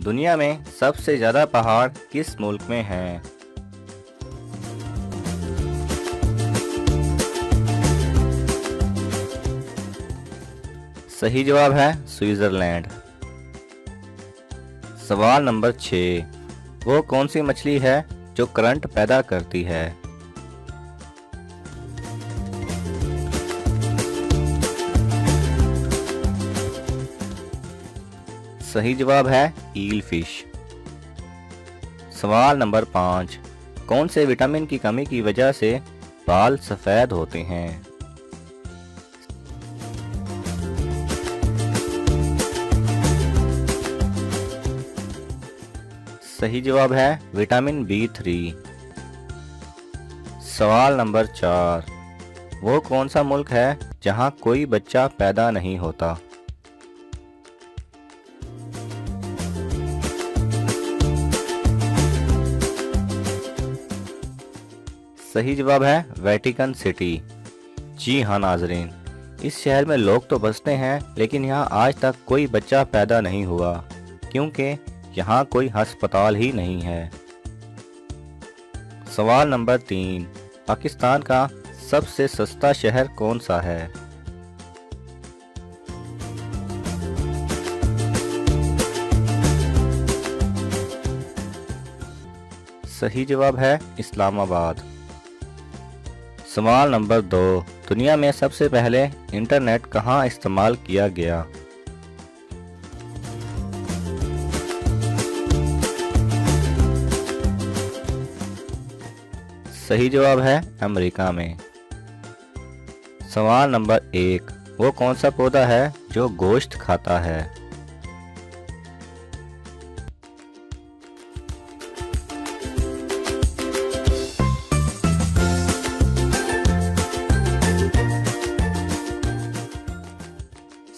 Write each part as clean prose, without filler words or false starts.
दुनिया में सबसे ज्यादा पहाड़ किस मुल्क में हैं? सही जवाब है स्विट्जरलैंड। सवाल नंबर 6, वो कौन सी मछली है जो करंट पैदा करती है? सही जवाब है ईल फिश। सवाल नंबर 5, कौन से विटामिन की कमी की वजह से बाल सफेद होते हैं? सही जवाब है विटामिन B3। सवाल नंबर 4, वो कौन सा मुल्क है जहां कोई बच्चा पैदा नहीं होता? सही जवाब है वेटिकन सिटी। जी हाँ नाजरीन, इस शहर में लोग तो बसते हैं लेकिन यहाँ आज तक कोई बच्चा पैदा नहीं हुआ क्योंकि यहाँ कोई अस्पताल ही नहीं है। सवाल नंबर 3, पाकिस्तान का सबसे सस्ता शहर कौन सा है? सही जवाब है इस्लामाबाद। सवाल नंबर 2, दुनिया में सबसे पहले इंटरनेट कहाँ इस्तेमाल किया गया? सही जवाब है अमेरिका में। सवाल नंबर 1, वो कौन सा पौधा है जो गोश्त खाता है?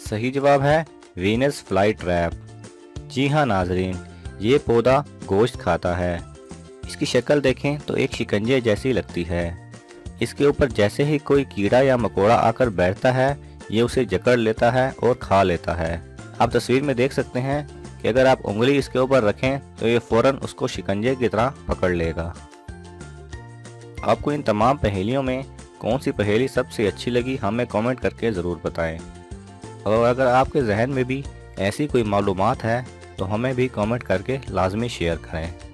सही जवाब है वीनस फ्लाई ट्रैप। जी हाँ नाजरीन, ये पौधा गोश्त खाता है। इसकी शक्ल देखें तो एक शिकंजे जैसी लगती है। इसके ऊपर जैसे ही कोई कीड़ा या मकोड़ा आकर बैठता है ये उसे जकड़ लेता है और खा लेता है। आप तस्वीर में देख सकते हैं कि अगर आप उंगली इसके ऊपर रखें तो ये फौरन उसको शिकंजे की तरह पकड़ लेगा। आपको इन तमाम पहेलियों में कौन सी पहेली सबसे अच्छी लगी हमें कमेंट करके ज़रूर बताएं। और अगर आपके जहन में भी ऐसी कोई मालूमात है तो हमें भी कमेंट करके लाजमी शेयर करें।